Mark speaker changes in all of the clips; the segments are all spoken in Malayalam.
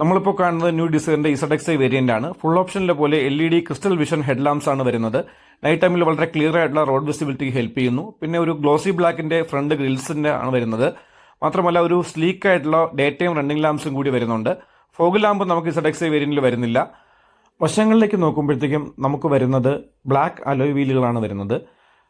Speaker 1: നമ്മളിപ്പോൾ കാണുന്നത് ന്യൂ ഡിസൈറിന്റെ ZXi വേരിയന്റ് ആണ്. ഫുൾ ഓപ്ഷനിലെ പോലെ LED crystal vision head lamps ആണ് വരുന്നത്. നൈറ്റ് ടൈമിൽ വളരെ ക്ലിയർ ആയിട്ടുള്ള റോഡ് വിസിബിലിറ്റി ഹെൽപ്പ് ചെയ്യുന്നു. പിന്നെ ഒരു ഗ്ലോസി ബ്ലാക്കിന്റെ ഫ്രണ്ട് ഗ്രിൽസിന്റെ ആണ് വരുന്നത്. മാത്രമല്ല ഒരു സ്ലീക്ക് ആയിട്ടുള്ള ഡേ ടൈം റണ്ണിംഗ് ലാംപ്സും കൂടി വരുന്നുണ്ട്. ഫോഗ് ലാമ്പ് നമുക്ക് ZXi വേരിയന്റിൽ വരുന്നില്ല. വശങ്ങളിലേക്ക് നോക്കുമ്പോഴത്തേക്കും നമുക്ക് വരുന്നത് ബ്ലാക്ക് അലോയ് വീലുകളാണ് വരുന്നത്.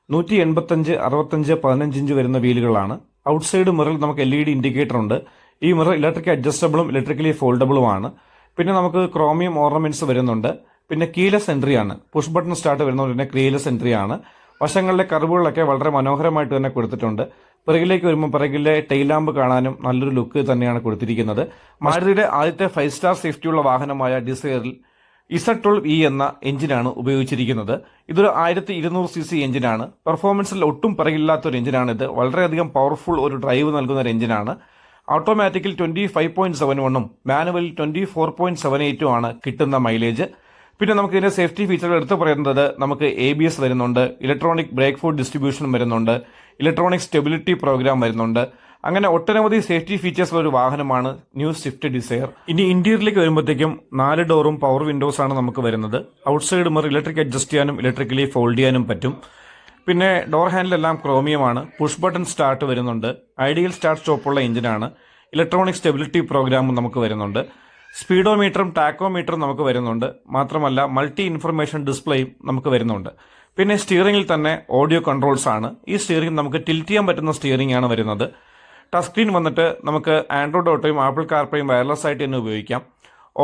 Speaker 1: 185, 65, 15 ഇഞ്ച് വരുന്ന വീലുകളാണ്. ഔട്ട്സൈഡ് മിററിൽ നമുക്ക് LED ഇൻഡിക്കേറ്റർ ഉണ്ട്. ഈ മിറർ ഇലക്ട്രിക് അഡ്ജസ്റ്റബിളും ഇലക്ട്രിക്കലി ഫോൾഡബിളുമാണ്. പിന്നെ നമുക്ക് ക്രോമിയം ഓർണമെന്റ്സ് വരുന്നുണ്ട്. പിന്നെ കീലെസ് എൻട്രി ആണ്. പുഷ് ബട്ടൺ സ്റ്റാർട്ട് വരുന്നത് പിന്നെ കീലെസ് എൻട്രി ആണ്. വശങ്ങളിലെ കർവുകളൊക്കെ വളരെ മനോഹരമായിട്ട് തന്നെ കൊടുത്തിട്ടുണ്ട്. പിറകിലേക്ക് വരുമ്പോൾ പിറകിലെ ടെയിൽ ലാമ്പ് കാണാനും നല്ലൊരു ലുക്ക് തന്നെയാണ് കൊടുത്തിരിക്കുന്നത്. മാരുതിയുടെ ആദ്യത്തെ 5 സ്റ്റാർ സേഫ്റ്റിയുള്ള വാഹനമായ ഡിസയറിൽ Z12E എന്ന എഞ്ചിനാണ് ഉപയോഗിച്ചിരിക്കുന്നത്. ഇതൊരു 1200 cc എഞ്ചിനാണ്. പെർഫോമൻസിൽ ഒട്ടും പിറകില്ലാത്തൊരു എഞ്ചിനാണിത്. വളരെയധികം പവർഫുൾ ഒരു ഡ്രൈവ് നൽകുന്ന ഒരു എഞ്ചിനാണ്. ഓട്ടോമാറ്റിക്കിൽ 25.71ഉം മാനുവലിൽ 24.78ഉം ആണ് കിട്ടുന്ന മൈലേജ്. പിന്നെ നമുക്ക് ഇതിന്റെ സേഫ്റ്റി ഫീച്ചറുകൾ എടുത്തു പറയുന്നത് നമുക്ക് ABS വരുന്നുണ്ട്, ഇലക്ട്രോണിക് ബ്രേക്ക് ഫുഡ് ഡിസ്ട്രിബ്യൂഷൻ വരുന്നുണ്ട്, ഇലക്ട്രോണിക് സ്റ്റെബിലിറ്റി പ്രോഗ്രാം വരുന്നുണ്ട്. അങ്ങനെ ഒട്ടനവധി സേഫ്റ്റി ഫീച്ചേഴ്സ് ഒരു വാഹനമാണ് ന്യൂ സ്വിഫ്റ്റ് ഡിസയർ. ഇനി ഇന്റീരിയറിലേക്ക് വരുമ്പോഴത്തേക്കും 4 ഡോറും പവർ വിൻഡോസ് ആണ് നമുക്ക് വരുന്നത്. ഔട്ട്സൈഡ് മിറർ ഇലക്ട്രിക് അഡ്ജസ്റ്റ് ചെയ്യാനും ഇലക്ട്രിക്കലി ഫോൾഡ് ചെയ്യാനും പറ്റും. പിന്നെ ഡോർ ഹാൻഡിലെല്ലാം ക്രോമിയമാണ്. പുഷ് ബട്ടൺ സ്റ്റാർട്ട് വരുന്നുണ്ട്. ഐഡിയൽ സ്റ്റാർട്ട് സ്റ്റോപ്പുള്ള എഞ്ചിനാണ്. ഇലക്ട്രോണിക് സ്റ്റെബിലിറ്റി പ്രോഗ്രാമും നമുക്ക് വരുന്നുണ്ട്. സ്പീഡോമീറ്ററും ടാക്കോമീറ്ററും നമുക്ക് വരുന്നുണ്ട്. മാത്രമല്ല മൾട്ടി ഇൻഫർമേഷൻ ഡിസ്പ്ലേയും നമുക്ക് വരുന്നുണ്ട്. പിന്നെ സ്റ്റിയറിംഗിൽ തന്നെ ഓഡിയോ കൺട്രോൾസ് ആണ്. ഈ സ്റ്റിയറിംഗ് നമുക്ക് ടിൽറ്റ് ചെയ്യാൻ പറ്റുന്ന സ്റ്റിയറിംഗ് ആണ് വരുന്നത്. ടച്ച് സ്ക്രീൻ വന്നിട്ട് നമുക്ക് ആൻഡ്രോയിഡ് ഓട്ടോയും ആപ്പിൾ കാർപ്ലേയും വയർലെസ് ആയിട്ട് തന്നെ ഉപയോഗിക്കാം.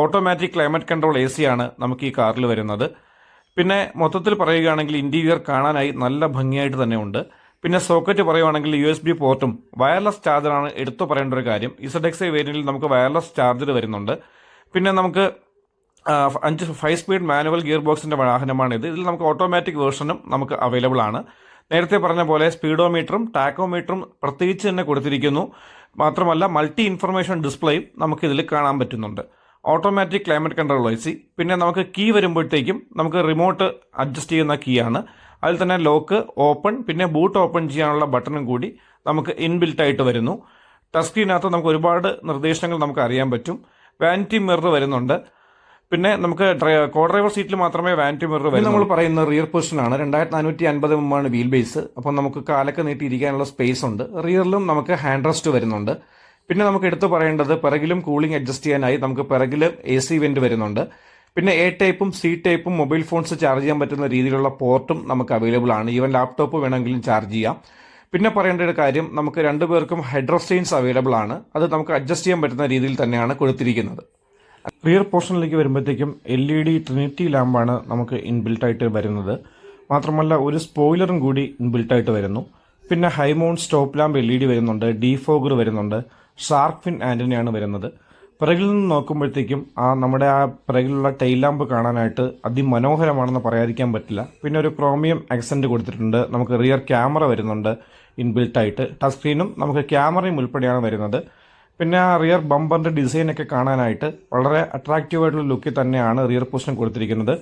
Speaker 1: ഓട്ടോമാറ്റിക് ക്ലൈമറ്റ് കൺട്രോൾ AC ആണ് നമുക്ക് ഈ കാറിൽ വരുന്നത്. പിന്നെ മൊത്തത്തിൽ പറയുകയാണെങ്കിൽ ഇന്റീരിയർ കാണാനായി നല്ല ഭംഗിയായിട്ട് തന്നെ ഉണ്ട്. പിന്നെ സോക്കറ്റ് പറയുവാണെങ്കിൽ USB പോർട്ടും വയർലെസ് ചാർജറാണ് എടുത്തു പറയേണ്ട ഒരു കാര്യം. ZXi വേരിയന്റിൽ നമുക്ക് വയർലെസ് ചാർജർ വരുന്നുണ്ട്. പിന്നെ നമുക്ക് 5 സ്പീഡ് മാനുവൽ ഗിയർ ബോക്സിന്റെ വാഹനമാണിത്. ഇതിൽ നമുക്ക് ഓട്ടോമാറ്റിക് വേർഷനും നമുക്ക് അവൈലബിൾ ആണ്. നേരത്തെ പറഞ്ഞ പോലെ സ്പീഡോമീറ്ററും ടാക്കോമീറ്ററും പ്രത്യേകിച്ച് തന്നെ കൊടുത്തിരിക്കുന്നു. മാത്രമല്ല മൾട്ടി ഇൻഫർമേഷൻ ഡിസ്പ്ലേയും നമുക്ക് ഇതിൽ കാണാൻ പറ്റുന്നുണ്ട്. Automatic climate control AC. പിന്നെ നമുക്ക് കീ വരുമ്പോഴത്തേക്കും നമുക്ക് റിമോട്ട് അഡ്ജസ്റ്റ് ചെയ്യുന്ന കീ ആണ്. അതിൽ തന്നെ ലോക്ക്, ഓപ്പൺ, പിന്നെ ബൂട്ട് ഓപ്പൺ ചെയ്യാനുള്ള ബട്ടണും കൂടി നമുക്ക് ഇൻബിൽറ്റ് ആയിട്ട് വരുന്നു. ടച്ച് സ്ക്രീനകത്ത് നമുക്ക് ഒരുപാട് നിർദ്ദേശങ്ങൾ നമുക്ക് അറിയാൻ പറ്റും. വാനിറ്റി മിറർ വരുന്നുണ്ട്. പിന്നെ നമുക്ക് കോ ഡ്രൈവർ സീറ്റിൽ മാത്രമേ വാനിറ്റി മിറർ വരും. നമ്മൾ പറയുന്ന റിയർ പൊസിഷനാണ്. 2450 mm ആണ് വീൽ ബേസ്. അപ്പം നമുക്ക് കാലൊക്കെ നീട്ടിയിരിക്കാനുള്ള സ്പേസ് ഉണ്ട്. റിയറിലും നമുക്ക് ഹാൻഡ് റെസ്റ്റ് വരുന്നുണ്ട്. പിന്നെ നമുക്ക് എടുത്തു പറയേണ്ടത് പിറകിലും കൂളിംഗ് അഡ്ജസ്റ്റ് ചെയ്യാനായി നമുക്ക് പിറകിൽ AC വെന്റ് വരുന്നുണ്ട്. പിന്നെ A ടൈപ്പും C ടൈപ്പും മൊബൈൽ ഫോൺസ് ചാർജ് ചെയ്യാൻ പറ്റുന്ന രീതിയിലുള്ള പോർട്ടും നമുക്ക് അവൈലബിൾ ആണ്. ഈവൻ ലാപ്ടോപ്പ് വേണമെങ്കിലും ചാർജ് ചെയ്യാം. പിന്നെ പറയേണ്ട ഒരു കാര്യം, നമുക്ക് 2 പേർക്കും ഹെഡ് റെസ്റ്റൈൻസ് അവൈലബിൾ ആണ്. അത് നമുക്ക് അഡ്ജസ്റ്റ് ചെയ്യാൻ പറ്റുന്ന രീതിയിൽ തന്നെയാണ് കൊടുത്തിരിക്കുന്നത്. റിയർ പോർഷനിലേക്ക് വരുമ്പോഴത്തേക്കും LED ട്രിനിറ്റി ലാമ്പാണ് നമുക്ക് ഇൻബിൽറ്റ് ആയിട്ട് വരുന്നത്. മാത്രമല്ല ഒരു സ്പോയിലറും കൂടി ഇൻബിൽറ്റ് ആയിട്ട് വരുന്നു. പിന്നെ high mount stop lamp LED വരുന്നുണ്ട്. ഡീഫോഗർ വരുന്നുണ്ട്. ഷാർക്ക് ഫിൻ ആന്റണിയാണ് വരുന്നത്. പിറകിൽ നിന്ന് നോക്കുമ്പോഴത്തേക്കും നമ്മുടെ പിറകിലുള്ള ടെയിൽ ലാമ്പ് കാണാനായിട്ട് അതിമനോഹരമാണെന്ന് പറയാതിരിക്കാൻ പറ്റില്ല. പിന്നെ ഒരു ക്രോമിയം ആക്സെന്റ് കൊടുത്തിട്ടുണ്ട്. നമുക്ക് റിയർ ക്യാമറ വരുന്നുണ്ട് ഇൻബിൽറ്റ് ആയിട്ട്. ടച്ച് സ്ക്രീനും നമുക്ക് ക്യാമറയും ഉൾപ്പെടെയാണ് വരുന്നത്. പിന്നെ റിയർ ബമ്പറിന്റെ ഡിസൈനൊക്കെ കാണാനായിട്ട് വളരെ അട്രാക്റ്റീവ് ആയിട്ടുള്ള ലുക്കിൽ തന്നെയാണ് റിയർ പൊസിഷൻ കൊടുത്തിരിക്കുന്നത്.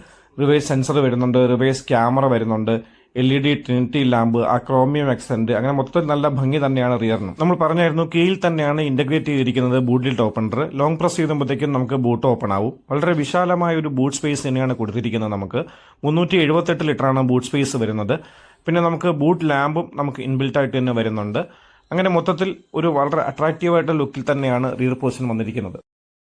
Speaker 1: റിവേഴ്സ് സെൻസർ വരുന്നുണ്ട്. റിവേഴ്സ് ക്യാമറ വരുന്നുണ്ട്. LED Trinity lamp, chromium accent, അങ്ങനെ മൊത്തത്തിൽ നല്ല ഭംഗി തന്നെയാണ് റിയറിന്. നമ്മൾ പറഞ്ഞായിരുന്നു കീയിൽ തന്നെയാണ് ഇന്റഗ്രേറ്റ് ചെയ്തിരിക്കുന്നത് boot lid opener. Long press ചെയ്യുമ്പോഴത്തേക്കും നമുക്ക് ബൂട്ട് ഓപ്പൺ ആവും. വളരെ വിശാലമായ ഒരു ബൂട്ട് സ്പേസ് തന്നെയാണ് കൊടുത്തിരിക്കുന്നത്. നമുക്ക് 378 ലിറ്ററാണ് ബൂട്ട് സ്പേസ് വരുന്നത്. പിന്നെ നമുക്ക് ബൂട്ട് ലാമ്പും നമുക്ക് ഇൻബിൽറ്റ് ആയിട്ട് തന്നെ വരുന്നുണ്ട്. അങ്ങനെ മൊത്തത്തിൽ ഒരു വളരെ അട്രാക്റ്റീവ് ആയിട്ടുള്ള ലുക്കിൽ തന്നെയാണ് റിയർ പൊസിഷൻ വന്നിരിക്കുന്നത്.